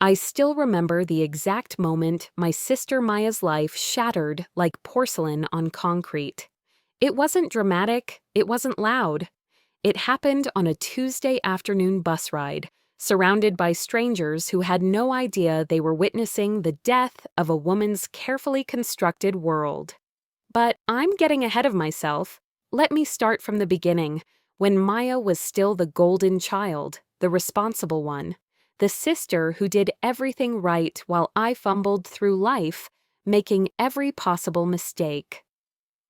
I still remember the exact moment my sister Maya's life shattered like porcelain on concrete. It wasn't dramatic, it wasn't loud. It happened on a Tuesday afternoon bus ride, surrounded by strangers who had no idea they were witnessing the death of a woman's carefully constructed world. But I'm getting ahead of myself. Let me start from the beginning, when Maya was still the golden child, the responsible one, the sister who did everything right while I fumbled through life, making every possible mistake.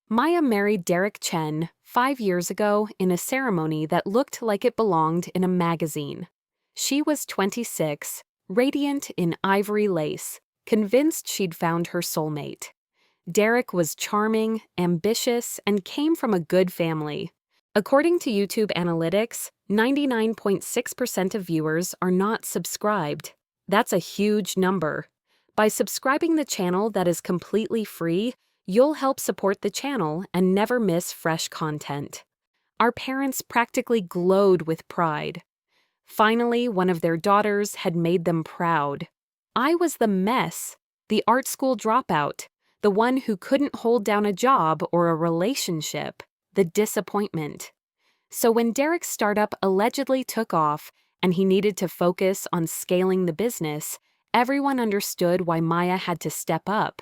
Maya married Derek Chen 5 years ago in a ceremony that looked like it belonged in a magazine. She was 26, radiant in ivory lace, convinced she'd found her soulmate. Derek was charming, ambitious, and came from a good family. According to YouTube analytics, 99.6% of viewers are not subscribed. That's a huge number. By subscribing the channel that is completely free, you'll help support the channel and never miss fresh content. Our parents practically glowed with pride. Finally, one of their daughters had made them proud. I was the mess, the art school dropout, the one who couldn't hold down a job or a relationship, the disappointment. So when Derek's startup allegedly took off and he needed to focus on scaling the business, everyone understood why Maya had to step up.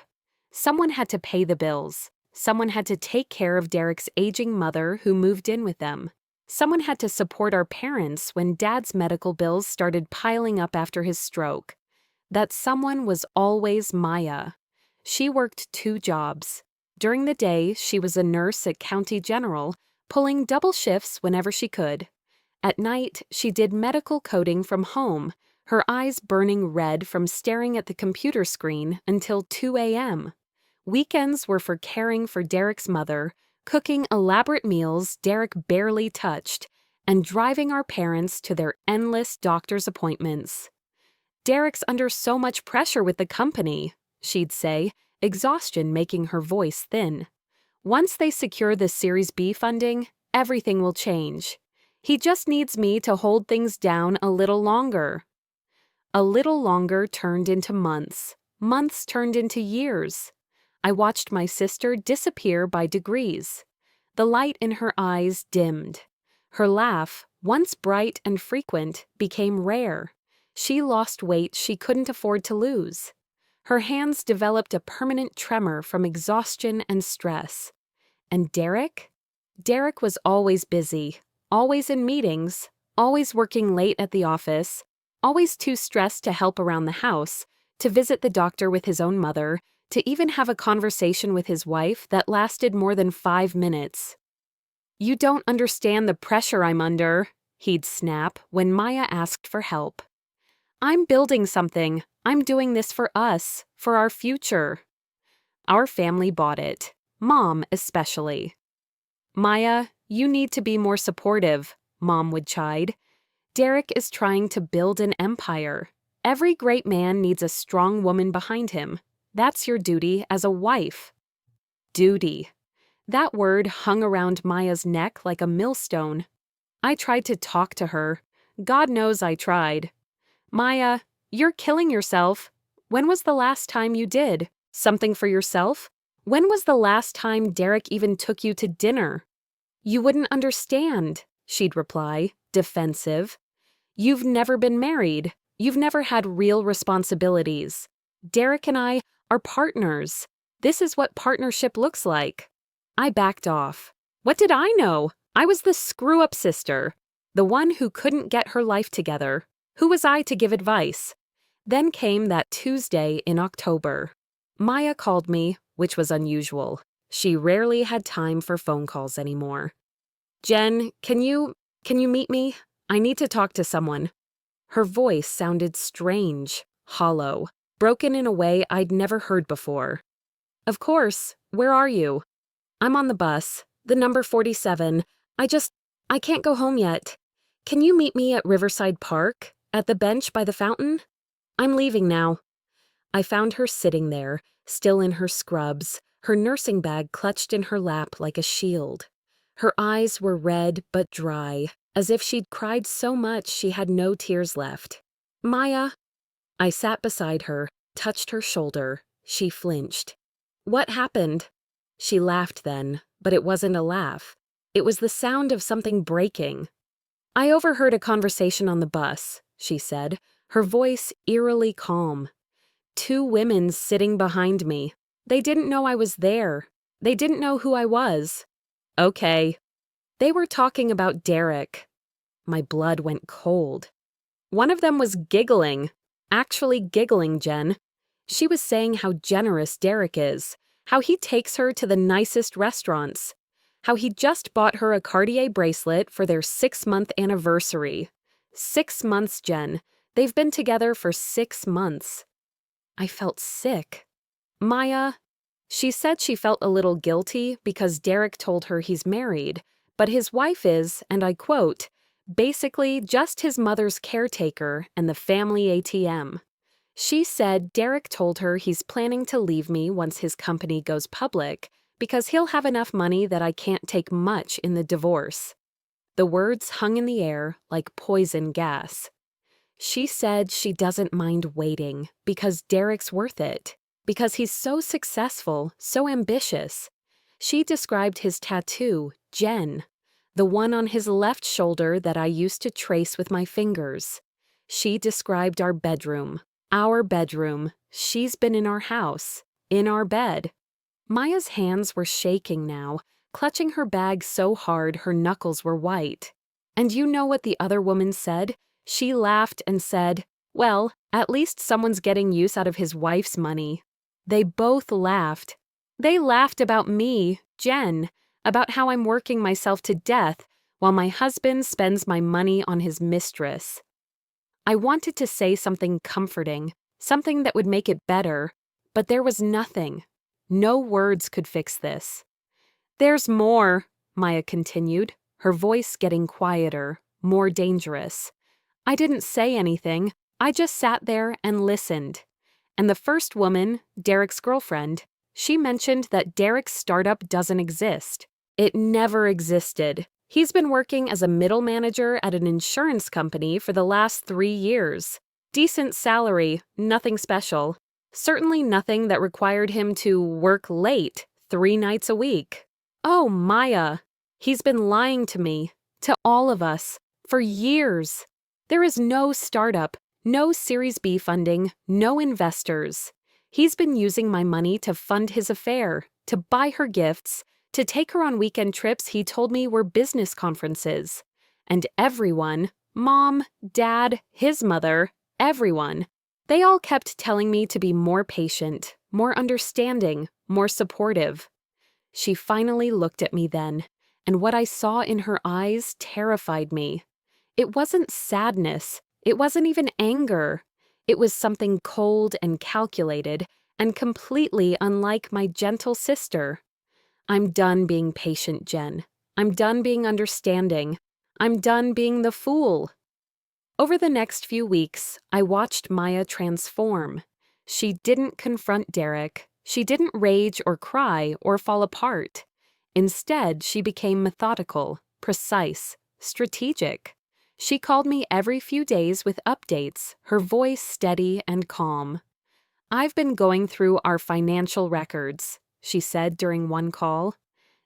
Someone had to pay the bills. Someone had to take care of Derek's aging mother who moved in with them. Someone had to support our parents when Dad's medical bills started piling up after his stroke. That someone was always Maya. She worked 2 jobs. During the day, she was a nurse at County General, pulling double shifts whenever she could. At night, she did medical coding from home, her eyes burning red from staring at the computer screen until 2 a.m. Weekends were for caring for Derek's mother, cooking elaborate meals Derek barely touched, and driving our parents to their endless doctor's appointments. "Derek's under so much pressure with the company," she'd say, exhaustion making her voice thin. "Once they secure the Series B funding, everything will change. He just needs me to hold things down a little longer." A little longer turned into months. Months turned into years. I watched my sister disappear by degrees. The light in her eyes dimmed. Her laugh, once bright and frequent, became rare. She lost weight she couldn't afford to lose. Her hands developed a permanent tremor from exhaustion and stress. And Derek? Derek was always busy, always in meetings, always working late at the office, always too stressed to help around the house, to visit the doctor with his own mother, to even have a conversation with his wife that lasted more than 5 minutes. "You don't understand the pressure I'm under," he'd snap when Maya asked for help. "I'm building something. I'm doing this for us, for our future." Our family bought it, Mom especially. "Maya, you need to be more supportive," Mom would chide. "Derek is trying to build an empire. Every great man needs a strong woman behind him. That's your duty as a wife." Duty. That word hung around Maya's neck like a millstone. I tried to talk to her. God knows I tried. "Maya, you're killing yourself. When was the last time you did something for yourself? When was the last time Derek even took you to dinner?" "You wouldn't understand," she'd reply, defensive. "You've never been married. You've never had real responsibilities. Derek and I are partners. This is what partnership looks like." I backed off. What did I know? I was the screw-up sister, the one who couldn't get her life together. Who was I to give advice? Then came that Tuesday in October. Maya called me, which was unusual. She rarely had time for phone calls anymore. "Jen, can you meet me? I need to talk to someone." Her voice sounded strange, hollow, broken in a way I'd never heard before. "Of course. Where are you?" "I'm on the bus, the number 47. I can't go home yet. Can you meet me at Riverside Park, at the bench by the fountain? I'm leaving now." I found her sitting there, still in her scrubs, her nursing bag clutched in her lap like a shield. Her eyes were red but dry, as if she'd cried so much she had no tears left. "Maya." I sat beside her, touched her shoulder. She flinched. What happened? She laughed then, but it wasn't a laugh. It was the sound of something breaking. I overheard a conversation on the bus, she said, her voice eerily calm. Two women sitting behind me. They didn't know I was there. They didn't know who I was. Okay. They were talking about Derek. My blood went cold. One of them was giggling. Actually giggling, Jen. She was saying how generous Derek is, how he takes her to the nicest restaurants, how he just bought her a Cartier bracelet for their 6-month anniversary. 6 months, Jen. They've been together for 6 months. I felt sick. Maya, she said she felt a little guilty because Derek told her he's married, but his wife is, and I quote, basically just his mother's caretaker and the family ATM. She said Derek told her he's planning to leave me once his company goes public because he'll have enough money that I can't take much in the divorce. The words hung in the air like poison gas. She said she doesn't mind waiting because Derek's worth it, because he's so successful, so ambitious. She described his tattoo, Jen, the one on his left shoulder that I used to trace with my fingers. She described our bedroom. Our bedroom. She's been in our house, in our bed. Maya's hands were shaking now, clutching her bag so hard her knuckles were white. And you know what the other woman said? She laughed and said, well, at least someone's getting use out of his wife's money. They both laughed. They laughed about me, Jen, about how I'm working myself to death while my husband spends my money on his mistress. I wanted to say something comforting, something that would make it better, but there was nothing. No words could fix this. There's more, Maya continued, her voice getting quieter, more dangerous. I didn't say anything. I just sat there and listened. And the first woman, Derek's girlfriend, she mentioned that Derek's startup doesn't exist. It never existed. He's been working as a middle manager at an insurance company for the last 3 years. Decent salary, nothing special. Certainly nothing that required him to work late 3 nights a week. Oh, Maya. He's been lying to me, to all of us, for years. There is no startup, no Series B funding, no investors. He's been using my money to fund his affair, to buy her gifts, to take her on weekend trips he told me were business conferences. And everyone, Mom, Dad, his mother, everyone, they all kept telling me to be more patient, more understanding, more supportive. She finally looked at me then, and what I saw in her eyes terrified me. It wasn't sadness. It wasn't even anger. It was something cold and calculated and completely unlike my gentle sister. I'm done being patient, Jen. I'm done being understanding. I'm done being the fool. Over the next few weeks, I watched Maya transform. She didn't confront Derek. She didn't rage or cry or fall apart. Instead, she became methodical, precise, strategic. She called me every few days with updates, her voice steady and calm. I've been going through our financial records, she said during one call.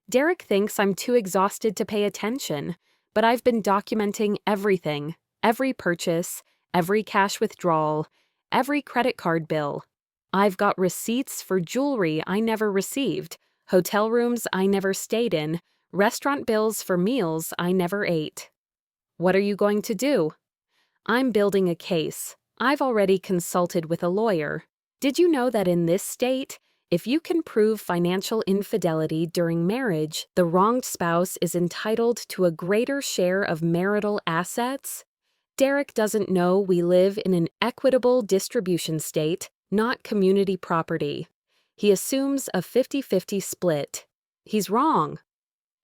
Derek thinks I'm too exhausted to pay attention, but I've been documenting everything, every purchase, every cash withdrawal, every credit card bill. I've got receipts for jewelry I never received, hotel rooms I never stayed in, restaurant bills for meals I never ate. What are you going to do? I'm building a case. I've already consulted with a lawyer. Did you know that in this state, if you can prove financial infidelity during marriage, the wronged spouse is entitled to a greater share of marital assets? Derek doesn't know we live in an equitable distribution state, not community property. He assumes a 50-50 split. He's wrong.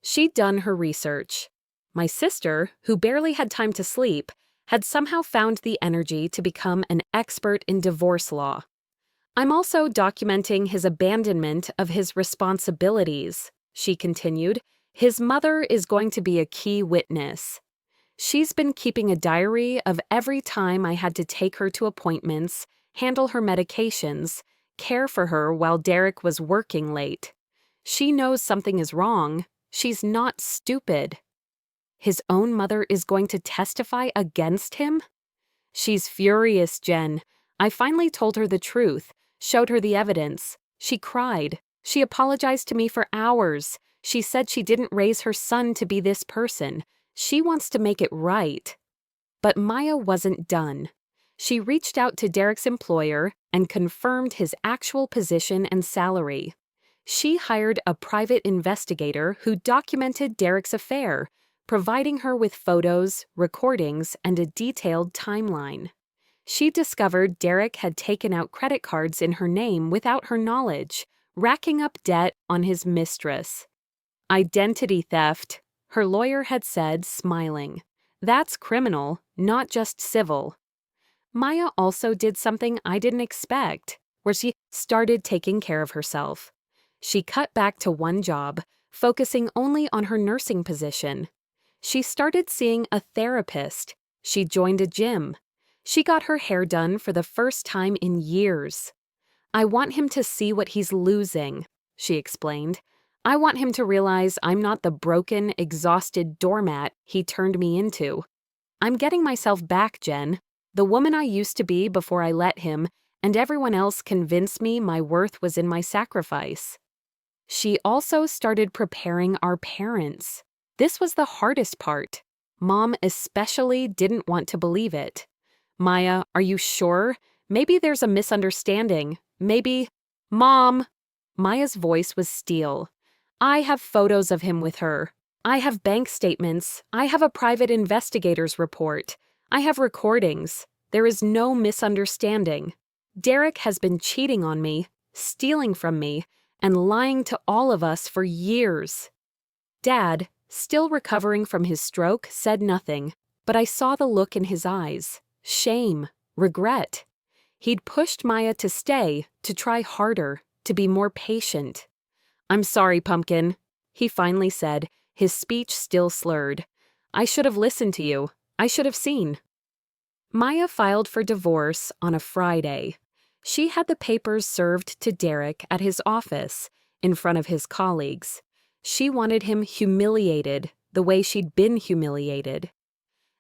She'd done her research. My sister, who barely had time to sleep, had somehow found the energy to become an expert in divorce law. I'm also documenting his abandonment of his responsibilities, she continued. His mother is going to be a key witness. She's been keeping a diary of every time I had to take her to appointments, handle her medications, care for her while Derek was working late. She knows something is wrong. She's not stupid. His own mother is going to testify against him? She's furious, Jen. I finally told her the truth, showed her the evidence. She cried. She apologized to me for hours. She said she didn't raise her son to be this person. She wants to make it right. But Maya wasn't done. She reached out to Derek's employer and confirmed his actual position and salary. She hired a private investigator who documented Derek's affair, providing her with photos, recordings, and a detailed timeline. She discovered Derek had taken out credit cards in her name without her knowledge, racking up debt on his mistress. Identity theft, her lawyer had said, smiling. That's criminal, not just civil. Maya also did something I didn't expect, where she started taking care of herself. She cut back to one job, focusing only on her nursing position. She started seeing a therapist. She joined a gym. She got her hair done for the first time in years. I want him to see what he's losing, she explained. I want him to realize I'm not the broken, exhausted doormat he turned me into. I'm getting myself back, Jen. The woman I used to be before I let him and everyone else convinced me my worth was in my sacrifice. She also started preparing our parents. This was the hardest part. Mom especially didn't want to believe it. Maya, are you sure? Maybe there's a misunderstanding. Maybe... Mom! Maya's voice was steel. I have photos of him with her. I have bank statements. I have a private investigator's report. I have recordings. There is no misunderstanding. Derek has been cheating on me, stealing from me, and lying to all of us for years. Dad, still recovering from his stroke, said nothing, but I saw the look in his eyes. Shame, regret. He'd pushed Maya to stay, to try harder, to be more patient. I'm sorry, Pumpkin, he finally said, his speech still slurred. I should have listened to you. I should have seen. Maya filed for divorce on a Friday. She had the papers served to Derek at his office, in front of his colleagues. She wanted him humiliated, the way she'd been humiliated.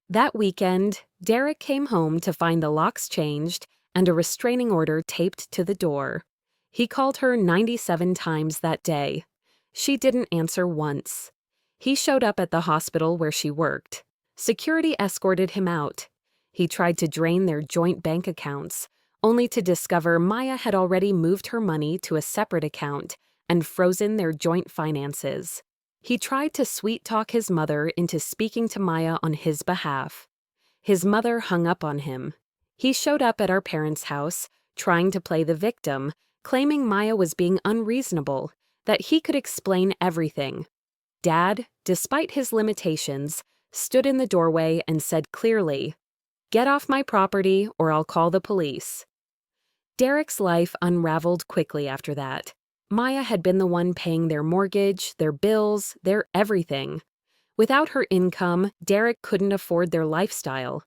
That weekend, Derek came home to find the locks changed and a restraining order taped to the door. He called her 97 times that day. She didn't answer once. He showed up at the hospital where she worked. Security escorted him out. He tried to drain their joint bank accounts, only to discover Maya had already moved her money to a separate account and frozen their joint finances. He tried to sweet-talk his mother into speaking to Maya on his behalf. His mother hung up on him. He showed up at our parents' house, trying to play the victim, claiming Maya was being unreasonable, that he could explain everything. Dad, despite his limitations, stood in the doorway and said clearly, "Get off my property or I'll call the police." Derek's life unraveled quickly after that. Maya had been the one paying their mortgage, their bills, their everything. Without her income, Derek couldn't afford their lifestyle.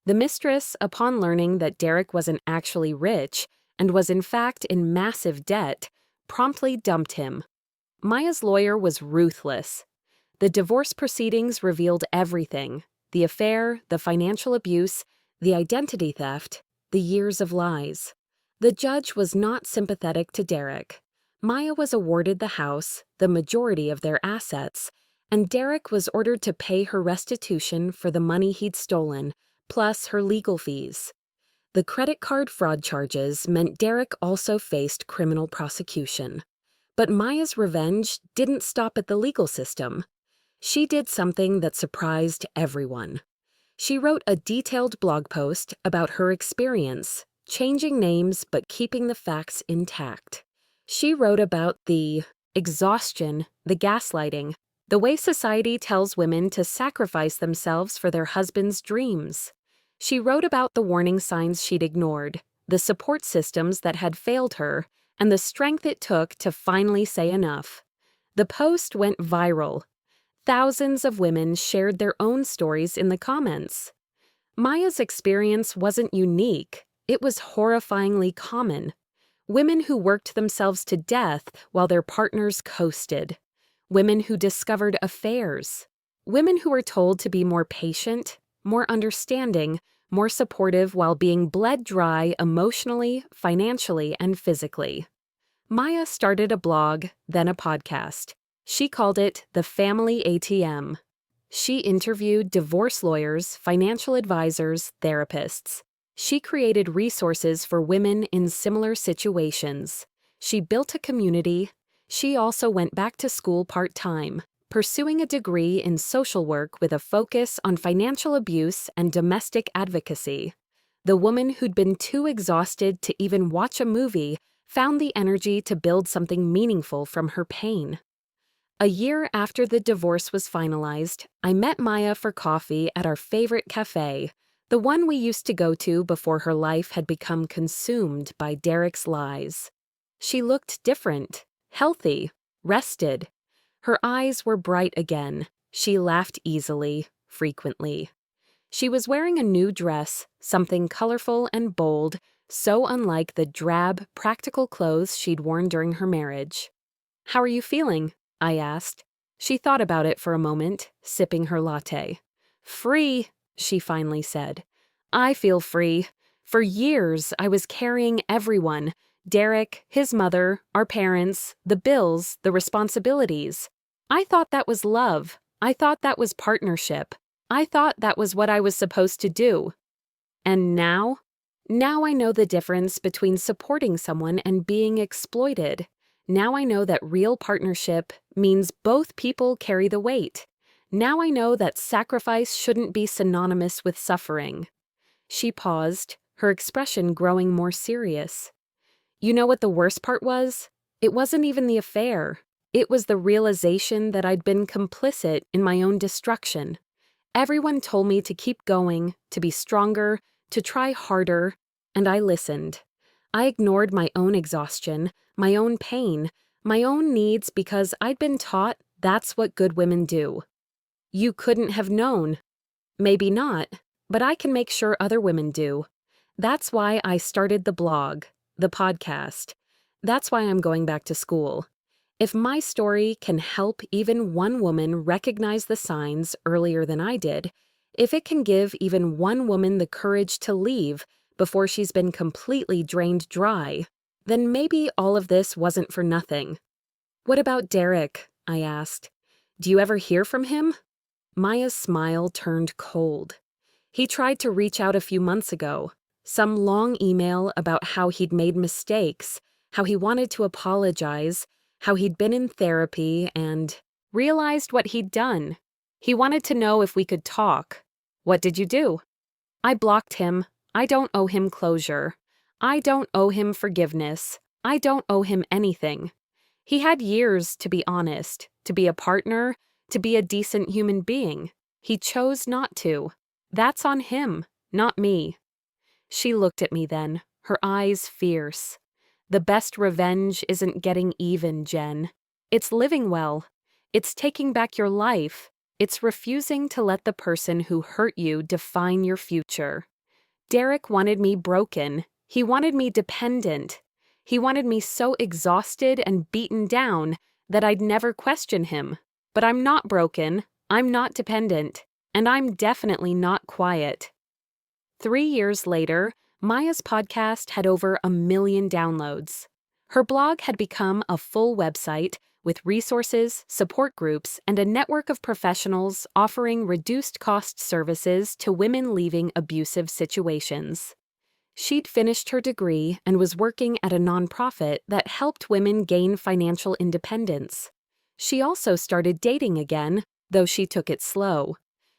The mistress, upon learning that Derek wasn't actually rich and was in fact in massive debt, promptly dumped him. Maya's lawyer was ruthless. The divorce proceedings revealed everything: the affair, the financial abuse, the identity theft, the years of lies. The judge was not sympathetic to Derek. Maya was awarded the house, the majority of their assets, and Derek was ordered to pay her restitution for the money he'd stolen, plus her legal fees. The credit card fraud charges meant Derek also faced criminal prosecution. But Maya's revenge didn't stop at the legal system. She did something that surprised everyone. She wrote a detailed blog post about her experience, changing names but keeping the facts intact. She wrote about the exhaustion, the gaslighting, the way society tells women to sacrifice themselves for their husbands' dreams. She wrote about the warning signs she'd ignored, the support systems that had failed her, and the strength it took to finally say enough. The post went viral. Thousands of women shared their own stories in the comments. Maya's experience wasn't unique. It was horrifyingly common. Women who worked themselves to death while their partners coasted. Women who discovered affairs. Women who were told to be more patient, more understanding, more supportive while being bled dry emotionally, financially, and physically. Maya started a blog, then a podcast. She called it the Family ATM. She interviewed divorce lawyers, financial advisors, therapists. She created resources for women in similar situations. She built a community. She also went back to school part-time, pursuing a degree in social work with a focus on financial abuse and domestic advocacy. The woman who'd been too exhausted to even watch a movie found the energy to build something meaningful from her pain. A year after the divorce was finalized, I met Maya for coffee at our favorite cafe, the one we used to go to before her life had become consumed by Derek's lies. She looked different, healthy, rested. Her eyes were bright again. She laughed easily, frequently. She was wearing a new dress, something colorful and bold, so unlike the drab, practical clothes she'd worn during her marriage. "How are you feeling?" I asked. She thought about it for a moment, sipping her latte. "Free," she finally said. "I feel free. For years, I was carrying everyone. Derek, his mother, our parents, the bills, the responsibilities. I thought that was love. I thought that was partnership. I thought that was what I was supposed to do. And now? Now I know the difference between supporting someone and being exploited. Now I know that real partnership means both people carry the weight. Now I know that sacrifice shouldn't be synonymous with suffering." She paused, her expression growing more serious. "You know what the worst part was? It wasn't even the affair. It was the realization that I'd been complicit in my own destruction. Everyone told me to keep going, to be stronger, to try harder, and I listened. I ignored my own exhaustion, my own pain, my own needs because I'd been taught that's what good women do. You couldn't have known. Maybe not, but I can make sure other women do. That's why I started the blog, the podcast. That's why I'm going back to school. If my story can help even one woman recognize the signs earlier than I did, if it can give even one woman the courage to leave before she's been completely drained dry, then maybe all of this wasn't for nothing." "What about Derek?" I asked. "Do you ever hear from him?" Maya's smile turned cold. "He tried to reach out a few months ago. Some long email about how he'd made mistakes, how he wanted to apologize, how he'd been in therapy and realized what he'd done. He wanted to know if we could talk. What did you do?" "I blocked him. I don't owe him closure. I don't owe him forgiveness. I don't owe him anything. He had years to be honest, to be a partner, to be a decent human being. He chose not to. That's on him, not me." She looked at me then, her eyes fierce. "The best revenge isn't getting even, Jen. It's living well. It's taking back your life. It's refusing to let the person who hurt you define your future. Derek wanted me broken. He wanted me dependent. He wanted me so exhausted and beaten down that I'd never question him. But I'm not broken. I'm not dependent. And I'm definitely not quiet." 3 years later, Maya's podcast had over 1 million downloads. Her blog had become a full website with resources, support groups, and a network of professionals offering reduced-cost services to women leaving abusive situations. She'd finished her degree and was working at a nonprofit that helped women gain financial independence. She also started dating again, though she took it slow.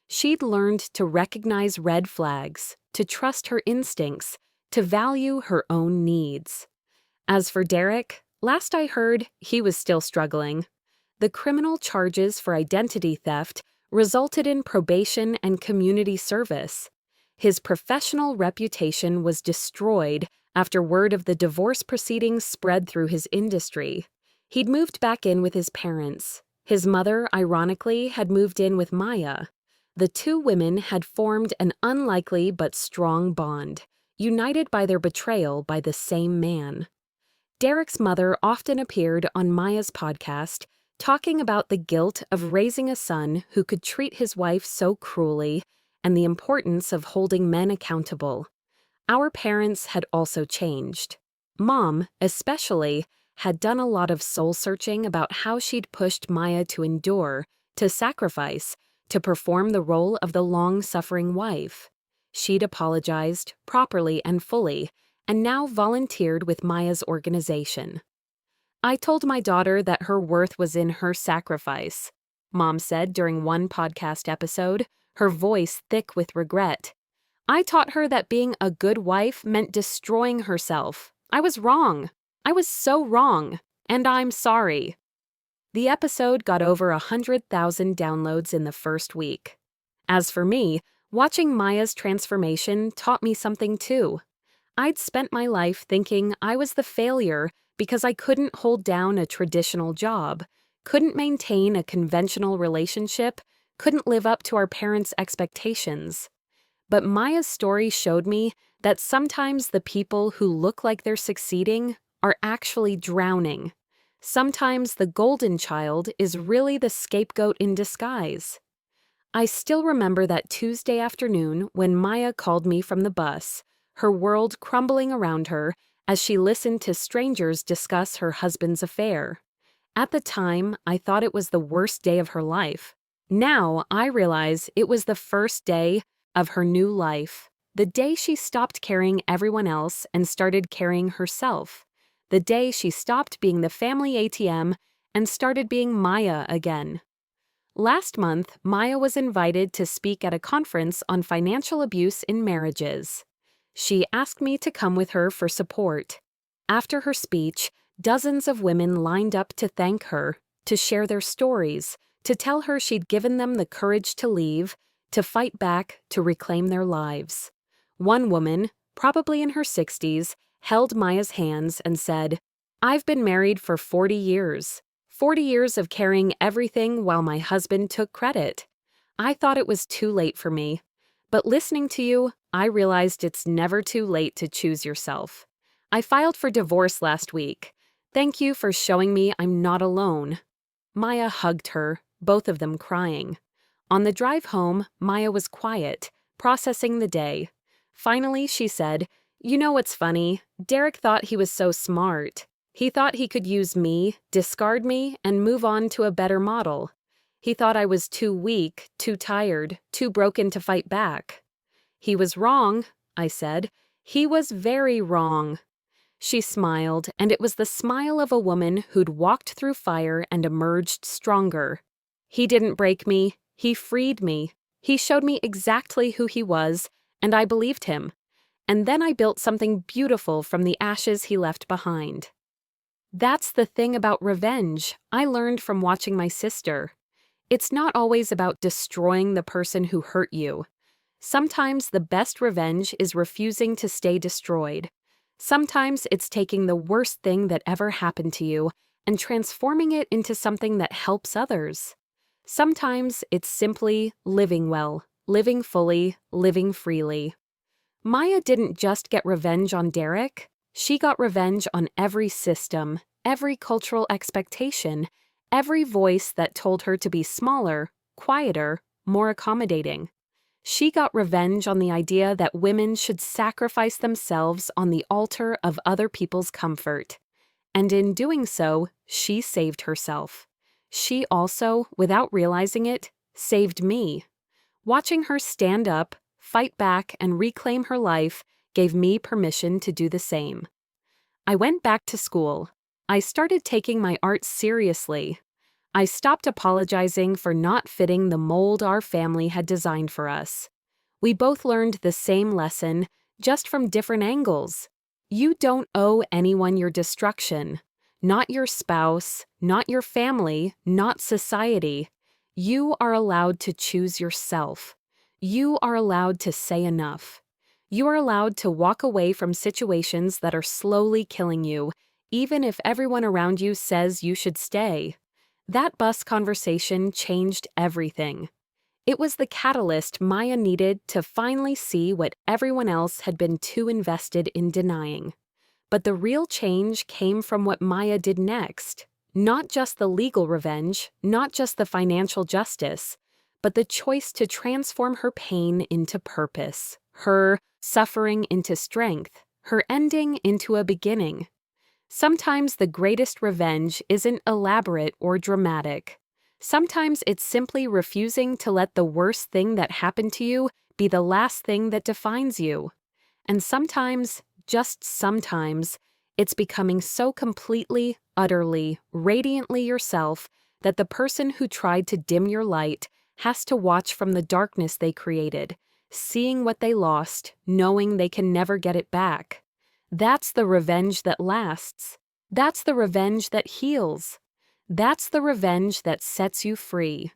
She'd learned to recognize red flags, to trust her instincts, to value her own needs. As for Derek, last I heard, he was still struggling. The criminal charges for identity theft resulted in probation and community service. His professional reputation was destroyed after word of the divorce proceedings spread through his industry. He'd moved back in with his parents. His mother, ironically, had moved in with Maya. The two women had formed an unlikely but strong bond, united by their betrayal by the same man. Derek's mother often appeared on Maya's podcast, talking about the guilt of raising a son who could treat his wife so cruelly and the importance of holding men accountable. Our parents had also changed. Mom, especially, had done a lot of soul-searching about how she'd pushed Maya to endure, to sacrifice, to perform the role of the long-suffering wife. She'd apologized, properly and fully, and now volunteered with Maya's organization. I told my daughter that her worth was in her sacrifice, Mom said during one podcast episode, her voice thick with regret. I taught her that being a good wife meant destroying herself. I was wrong. I was so wrong. And I'm sorry. The episode got over 100,000 downloads in the first week. As for me, watching Maya's transformation taught me something too. I'd spent my life thinking I was the failure because I couldn't hold down a traditional job, couldn't maintain a conventional relationship, couldn't live up to our parents' expectations. But Maya's story showed me that sometimes the people who look like they're succeeding are actually drowning. Sometimes the golden child is really the scapegoat in disguise. I still remember that Tuesday afternoon when Maya called me from the bus, her world crumbling around her as she listened to strangers discuss her husband's affair. At the time, I thought it was the worst day of her life. Now, I realize it was the first day of her new life, the day she stopped carrying everyone else and started carrying herself, the day she stopped being the family ATM and started being Maya again. Last month, Maya was invited to speak at a conference on financial abuse in marriages. She asked me to come with her for support. After her speech, dozens of women lined up to thank her, to share their stories, to tell her she'd given them the courage to leave, to fight back, to reclaim their lives. One woman, probably in her 60s, held Maya's hands and said, "I've been married for 40 years. 40 years of carrying everything while my husband took credit. I thought it was too late for me. But listening to you, I realized it's never too late to choose yourself. I filed for divorce last week. Thank you for showing me I'm not alone." Maya hugged her, both of them crying. On the drive home, Maya was quiet, processing the day. Finally, she said, "You know what's funny? Derek thought he was so smart. He thought he could use me, discard me, and move on to a better model. He thought I was too weak, too tired, too broken to fight back." "He was wrong," I said. "He was very wrong." She smiled, and it was the smile of a woman who'd walked through fire and emerged stronger. "He didn't break me. He freed me. He showed me exactly who he was, and I believed him. And then I built something beautiful from the ashes he left behind." That's the thing about revenge I learned from watching my sister. It's not always about destroying the person who hurt you. Sometimes the best revenge is refusing to stay destroyed. Sometimes it's taking the worst thing that ever happened to you and transforming it into something that helps others. Sometimes it's simply living well, living fully, living freely. Maya didn't just get revenge on Derek. She got revenge on every system, every cultural expectation, every voice that told her to be smaller, quieter, more accommodating. She got revenge on the idea that women should sacrifice themselves on the altar of other people's comfort. And in doing so, she saved herself. She also, without realizing it, saved me. Watching her stand up, fight back, and reclaim her life gave me permission to do the same. I went back to school. I started taking my art seriously. I stopped apologizing for not fitting the mold our family had designed for us. We both learned the same lesson, just from different angles. You don't owe anyone your destruction. Not your spouse, not your family, not society. You are allowed to choose yourself. You are allowed to say enough. You are allowed to walk away from situations that are slowly killing you, even if everyone around you says you should stay. That bus conversation changed everything. It was the catalyst Maya needed to finally see what everyone else had been too invested in denying. But the real change came from what Maya did next. Not just the legal revenge, not just the financial justice, but the choice to transform her pain into purpose, her suffering into strength, her ending into a beginning. Sometimes the greatest revenge isn't elaborate or dramatic. Sometimes it's simply refusing to let the worst thing that happened to you be the last thing that defines you. And sometimes, just sometimes, it's becoming so completely, utterly, radiantly yourself that the person who tried to dim your light has to watch from the darkness they created, seeing what they lost, knowing they can never get it back. That's the revenge that lasts. That's the revenge that heals. That's the revenge that sets you free.